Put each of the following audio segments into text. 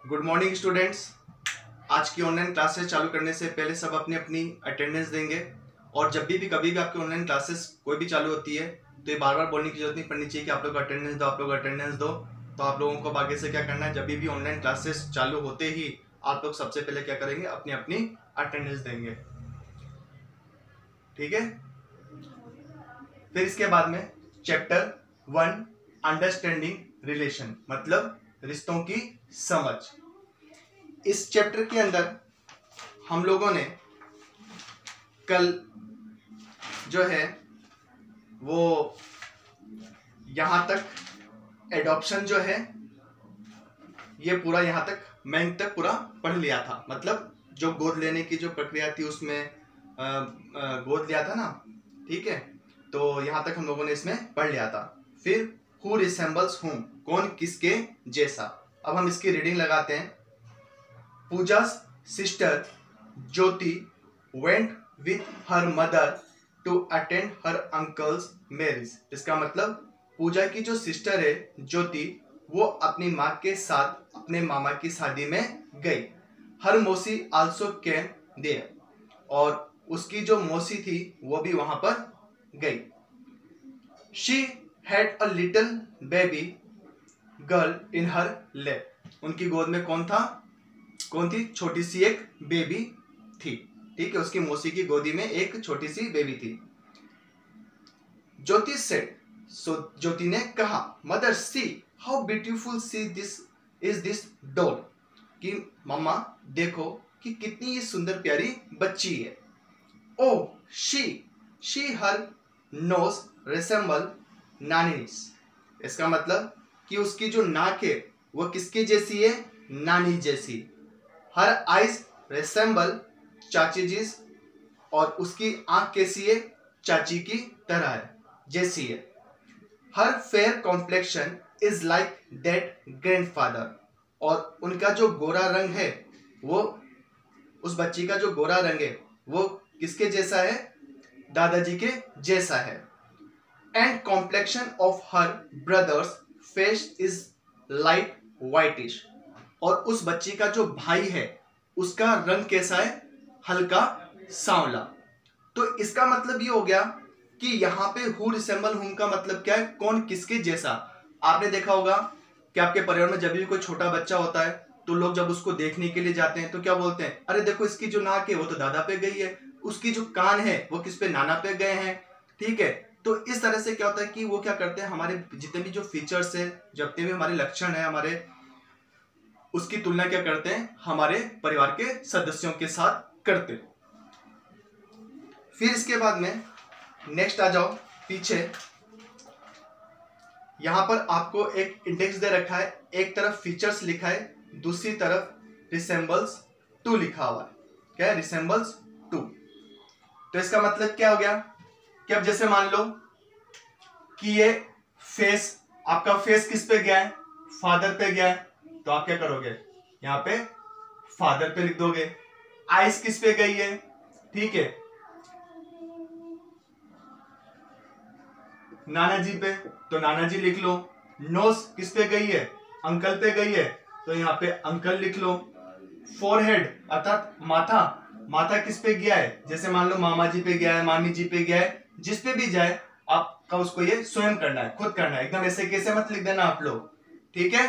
Good morning students. आज की online classes चालू करने से पहले सब अपनी अपनी अटेंडेंस देंगे और जब भी कभी भी आपकी ऑनलाइन क्लासेस कोई भी चालू होती है तो ये बार बार बोलने की जरूरत नहीं पड़नी चाहिए कि आप लोग अटेंडेंस दो, आप लोग अटेंडेंस दो। तो आप लोगों को आगे से क्या करना है, जब भी ऑनलाइन क्लासेस चालू होते ही आप लोग सबसे पहले क्या करेंगे, अपनी अपनी अटेंडेंस देंगे। ठीक है। फिर इसके बाद में चैप्टर 1 अंडरस्टैंडिंग रिलेशन, मतलब रिश्तों की समझ। इस चैप्टर के अंदर हम लोगों ने कल जो है वो यहां तक एडॉप्शन जो है ये पूरा यहां तक मैं तक पूरा पढ़ लिया था। मतलब जो गोद लेने की जो प्रक्रिया थी उसमें गोद लिया था ना। ठीक है, तो यहां तक हम लोगों ने इसमें पढ़ लिया था। फिर हु रिसेम्बल्स हुम, कौन किसके जैसा। अब हम इसकी रीडिंग लगाते हैं। पूजा's sister Jyoti went with her mother to attend her uncle's marriage। इसका मतलब पूजा की जो सिस्टर है ज्योति, वो अपनी माँ के साथ अपने मामा की शादी में गई। हर मौसी also came there, और उसकी जो मौसी थी वो भी वहां पर गई। She had a little baby girl in her lap। उनकी गोद में कौन थी? छोटी सी एक बेबी थी। ठीक है, उसकी मौसी की गोदी में एक छोटी सी बेबी थी। ज्योति सेड, सो ज्योति ने कहा, mother see how beautiful see this is this doll, कि मम्मा देखो कि कितनी ये सुंदर प्यारी बच्ची है। Oh she her nose resemble nani's. इसका मतलब कि उसकी जो नाक है वो किसकी जैसी है? नानी जैसी। हर आइज रिसेम्बल चाची जीज, और उसकी आंख कैसी है? चाची की तरह है, जैसी है। Her fair complexion is like that grandfather, और उनका जो गोरा रंग है वो, उस बच्ची का जो गोरा रंग है वो किसके जैसा है? दादाजी के जैसा है। And complexion of her brothers face is light whitish, और उस बच्ची का जो भाई है उसका रंग कैसा है? हल्का सांवला। तो इसका मतलब ये हो गया कि यहाँ पे हु रिसेम्बल हुम का मतलब क्या है? कौन किसके जैसा। आपने देखा होगा कि आपके परिवार में जब भी कोई छोटा बच्चा होता है तो लोग जब उसको देखने के लिए जाते हैं तो क्या बोलते हैं? अरे देखो इसकी जो नाक है वो तो दादा पे गई है, उसकी जो कान है वो किस पे? नाना पे गए हैं। ठीक है, तो इस तरह से क्या होता है कि वो क्या करते हैं, हमारे जितने भी जो फीचर्स है, जितने भी हमारे लक्षण है हमारे, उसकी तुलना क्या करते हैं? हमारे परिवार के सदस्यों के साथ करते। फिर इसके बाद में नेक्स्ट आ जाओ पीछे। यहां पर आपको एक इंडेक्स दे रखा है, एक तरफ फीचर्स लिखा है, दूसरी तरफ रिसेम्बल्स टू लिखा हुआ है। क्या है? Resembles to. तो इसका मतलब क्या हो गया कि अब जैसे मान लो कि ये फेस, आपका फेस किस पे गया है? फादर पे गया है, तो आप क्या करोगे? यहां पे फादर पे लिख दोगे। आइस किस पे गई है? ठीक है, नाना जी पे, तो नाना जी लिख लो। नोज किस पे गई है? अंकल पे गई है, तो यहां पे अंकल लिख लो। फोरहेड अर्थात माथा, माथा किस पे गया है? जैसे मान लो मामा जी पे गया है, मामी जी पे गया है, जिस पे भी जाए आपका उसको ये स्वयं करना है, खुद करना है, एकदम ऐसे कैसे मत लिख देना आप लोग। ठीक है।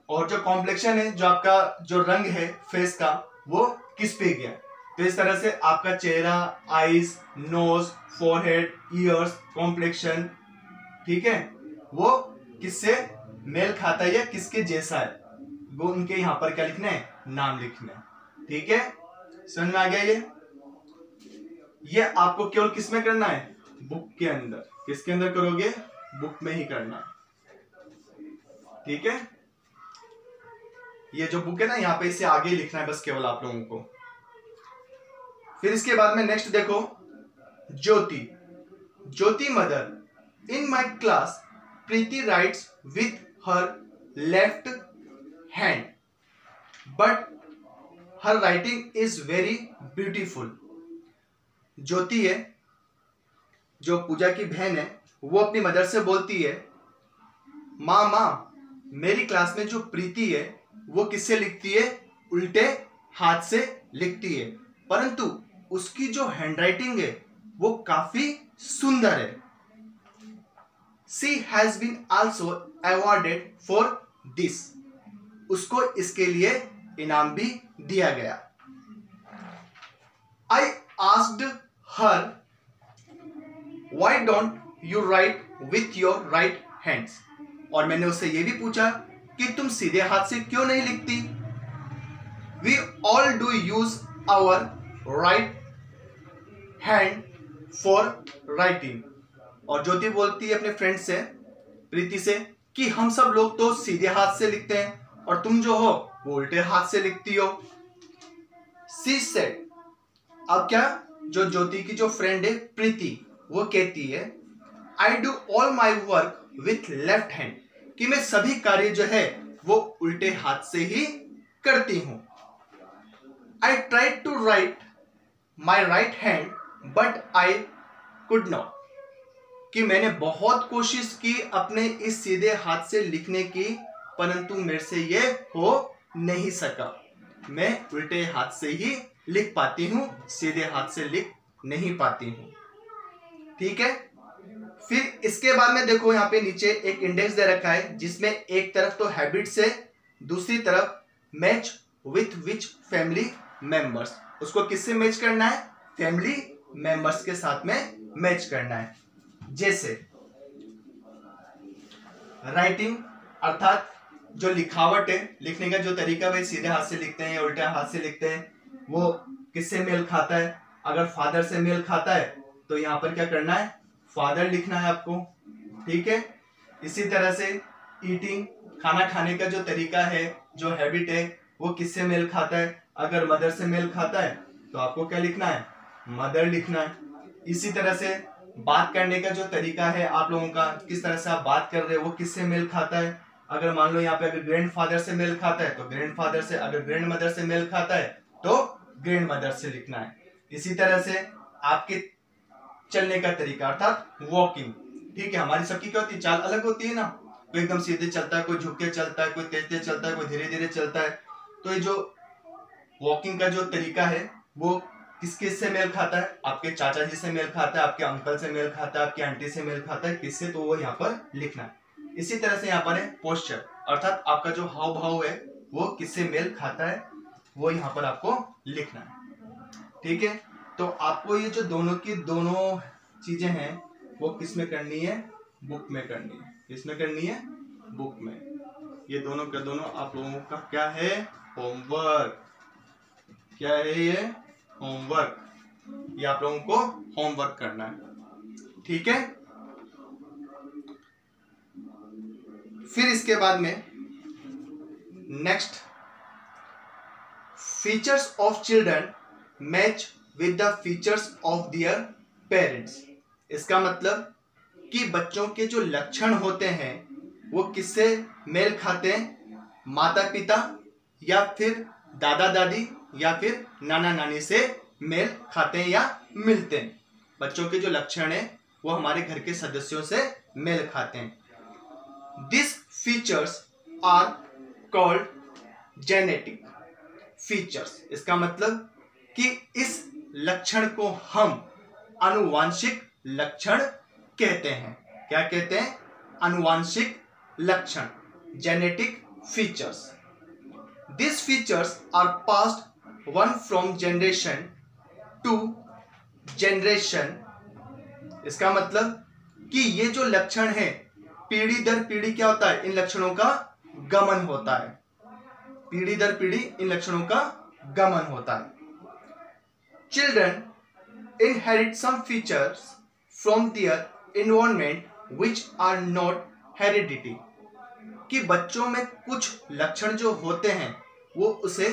और जो कॉम्प्लेक्शन है, जो आपका जो रंग है फेस का, वो किस पे गया? तो इस तरह से आपका चेहरा, eyes, nose, forehead, ears, complexion, ठीक है, वो किससे मेल खाता है या किसके जैसा है, वो उनके यहां पर क्या लिखना है? नाम लिखना है। ठीक है, समझ में आ गया? ये आपको केवल किस में करना है? बुक के अंदर। किसके अंदर करोगे? बुक में ही करना है। ठीक है, ये जो बुक है ना, यहां पे इसे आगे लिखना है बस केवल आप लोगों को। फिर इसके बाद में नेक्स्ट देखो, Jyoti mother in my class Preeti writes with her left hand but her writing is very beautiful. Jyoti है, जो पूजा की बहन है, वो अपनी मदर से बोलती है, माँ मेरी क्लास में जो प्रीति है वो किससे लिखती है? उल्टे हाथ से लिखती है, परंतु उसकी जो हैंडराइटिंग है वो काफी सुंदर है। She has been also awarded for this. उसको इसके लिए इनाम भी दिया गया। I asked her, why don't you write with your right hands? और मैंने उससे ये भी पूछा कि तुम सीधे हाथ से क्यों नहीं लिखती? We all do use our right hand for writing. और ज्योति बोलती है अपने फ्रेंड से, प्रीति से, कि हम सब लोग तो सीधे हाथ से लिखते हैं और तुम जो हो वो उल्टे हाथ से लिखती हो। She said, अब क्या, जो ज्योति की जो फ्रेंड है प्रीति, वो कहती है, I do all my work with left hand, कि मैं सभी कार्य जो है वो उल्टे हाथ से ही करती हूं। I tried to write my right hand but I could not, कि मैंने बहुत कोशिश की अपने इस सीधे हाथ से लिखने की, परंतु मेरे से ये हो नहीं सका। मैं उल्टे हाथ से ही लिख पाती हूं, सीधे हाथ से लिख नहीं पाती हूं। ठीक है। फिर इसके बाद में देखो यहाँ पे नीचे एक इंडेक्स दे रखा है जिसमें एक तरफ तो हैबिट्स है, दूसरी तरफ match with which family members. उसको किससे मैच करना है? फैमिली मेंबर्स के साथ में मैच करना है। जैसे राइटिंग अर्थात जो लिखावट है, लिखने का जो तरीका वह सीधे हाथ से लिखते हैं या उल्टे हाथ से लिखते हैं, वो किससे मेल खाता है? अगर फादर से मेल खाता है तो यहाँ पर क्या करना है? फादर लिखना है आपको। ठीक है। इसी तरह से ईटिंग, खाना खाने का जो तरीका है, जो हैबिट है, वो किससे मेल खाता है? अगर मदर से मेल खाता है तो आपको क्या लिखना है? मदर लिखना है। इसी तरह से बात करने का जो तरीका है आप लोगों का, किस तरह से आप बात कर रहे हो, वो किससे मेल खाता है? अगर मान लो यहाँ पे अगर ग्रैंड फादर से मेल खाता है तो ग्रैंड फादर से, अगर ग्रैंड मदर से मेल खाता है तो ग्रैंड मदर से लिखना है। इसी तरह से आपके चलने का तरीका अर्थात वॉकिंग। ठीक है। हमारी सबकी क्या होती है? चाल अलग होती है ना। कोई एकदम सीधे चलता है, कोई झुक के चलता है, कोई तेज तेज चलता है, कोई धीरे धीरे चलता है। तो ये जो वॉकिंग का जो तरीका है वो किस किस से मेल खाता है? आपके चाचा जी से मेल खाता है, आपके अंकल से मेल खाता है, आपकी आंटी से मेल खाता है, किससे? तो वो यहाँ पर लिखना है। इसी तरह से यहाँ पर है पोस्चर, अर्थात आपका जो हाव भाव है वो किससे मेल खाता है, वो यहाँ पर आपको लिखना है। ठीक है। तो आपको ये जो दोनों की दोनों चीजें हैं वो किस में करनी है? बुक में करनी है। किसमें करनी है? बुक में। ये दोनों का दोनों आप लोगों का क्या है? होमवर्क। क्या है ये? होमवर्क। ये आप लोगों को होमवर्क करना है। ठीक है। फिर इसके बाद में next, features of children match with the features of their parents. इसका मतलब कि बच्चों के जो लक्षण होते हैं वो किससे मेल खाते हैं? माता पिता या फिर दादा दादी या फिर नाना नानी से मेल खाते हैं या मिलते हैं। बच्चों के जो लक्षण है वो हमारे घर के सदस्यों से मेल खाते हैं। This features are called genetic features. इसका मतलब कि इस लक्षण को हम आनुवांशिक लक्षण कहते हैं। क्या कहते हैं? आनुवांशिक लक्षण, genetic features. These features are passed one from generation to generation। इसका मतलब कि ये जो लक्षण है पीढ़ी दर पीढ़ी क्या होता है? इन लक्षणों का गमन होता है। पीढ़ी दर पीढ़ी इन लक्षणों का गमन होता है। Children inherit some features from their environment which are not hereditary। कि बच्चों में कुछ लक्षण जो होते हैं वो उसे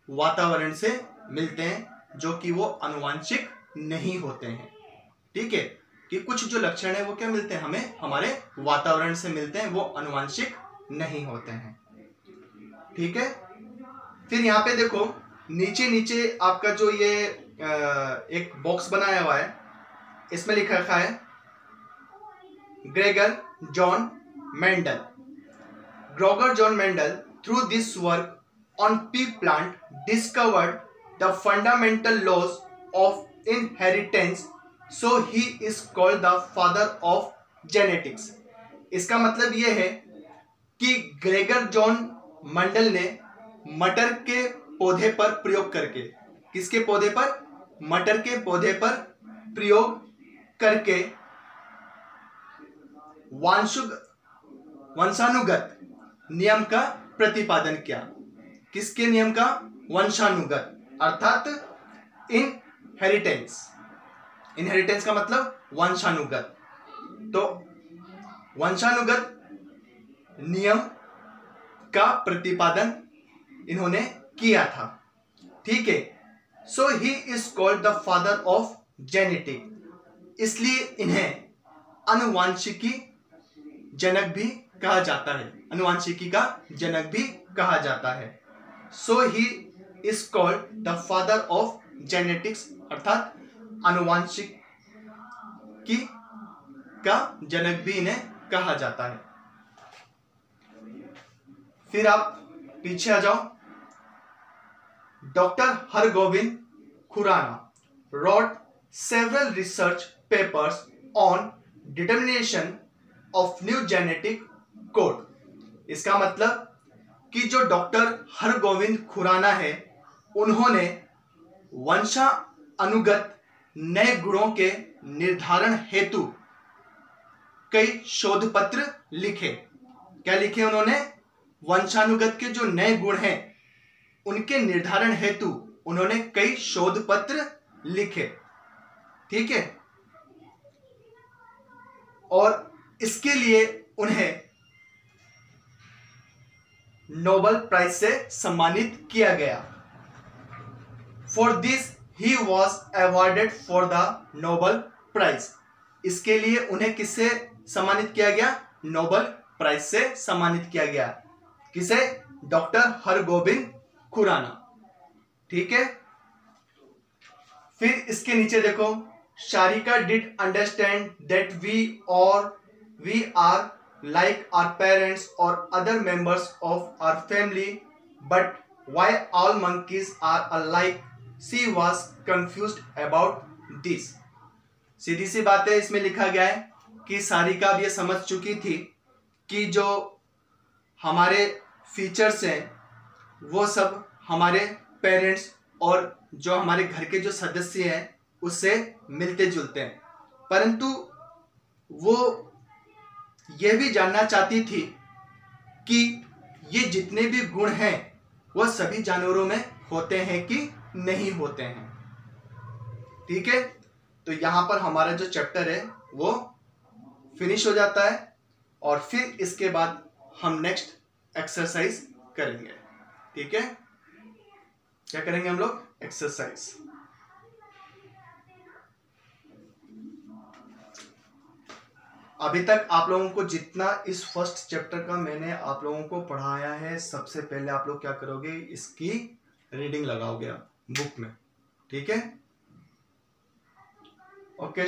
वातावरण से मिलते हैं जो कि वो आनुवांशिक नहीं होते हैं। ठीक है। कि कुछ जो लक्षण है वो क्या मिलते हैं? हमें हमारे वातावरण से मिलते हैं, वो आनुवांशिक नहीं होते हैं। ठीक है। फिर यहाँ पे देखो नीचे नीचे आपका जो ये एक बॉक्स बनाया हुआ है, इसमें लिखा रखा है Gregor John Mendel. Gregor John Mendel, through this work on pea plant, discovered the fundamental laws of inheritance, so he is called the father of genetics. इसका मतलब यह है कि ग्रेगर जॉन मंडल ने मटर के पौधे पर प्रयोग करके, किसके पौधे पर? मटर के पौधे पर प्रयोग करके वंशानुगत नियम का प्रतिपादन किया। किसके नियम का? वंशानुगत, अर्थात इनहेरिटेंस। इनहेरिटेंस का मतलब वंशानुगत। तो वंशानुगत नियम का प्रतिपादन इन्होंने किया था। ठीक है। So he is called the father of genetic, इसलिए इन्हें आनुवांशिकी जनक भी कहा जाता है। आनुवांशिकी का जनक भी कहा जाता है। So he is called the father of genetics, अर्थात आनुवांशिकी का जनक भी इन्हें कहा जाता है। फिर आप पीछे आ जाओ। Doctor Hargobind Khorana wrote several research papers on determination of new genetic code। इसका मतलब कि जो डॉक्टर हरगोविंद खुराना है, उन्होंने वंशानुगत नए गुणों के निर्धारण हेतु कई शोध पत्र लिखे। क्या लिखे उन्होंने? वंशानुगत के जो नए गुण हैं उनके निर्धारण हेतु उन्होंने कई शोध पत्र लिखे। ठीक है। और इसके लिए उन्हें नोबेल प्राइज से सम्मानित किया गया। For this he was awarded for the Nobel prize. इसके लिए उन्हें किससे सम्मानित किया गया? नोबेल प्राइज से सम्मानित किया गया। किसे? डॉक्टर हरगोविंद खुराना। ठीक है। फिर इसके नीचे देखो, Sharika did understand that we are like our parents or other members of our family, but why all monkeys are alike? She was confused about this। सीधी सी बात है, इसमें लिखा गया है कि सारिका भी ये समझ चुकी थी कि जो हमारे फीचर्स हैं वो सब हमारे पेरेंट्स और जो हमारे घर के जो सदस्य हैं उससे मिलते जुलते हैं, परंतु वो ये भी जानना चाहती थी कि ये जितने भी गुण हैं वो सभी जानवरों में होते हैं कि नहीं होते हैं। ठीक है। तो यहां पर हमारा जो चैप्टर है वो फिनिश हो जाता है और फिर इसके बाद हम नेक्स्ट एक्सरसाइज करेंगे। ठीक है। क्या करेंगे हम लोग? एक्सरसाइज। अभी तक आप लोगों को जितना इस फर्स्ट चैप्टर का मैंने आप लोगों को पढ़ाया है, सबसे पहले आप लोग क्या करोगे? इसकी रीडिंग लगाओगे बुक में। ठीक है। ओके।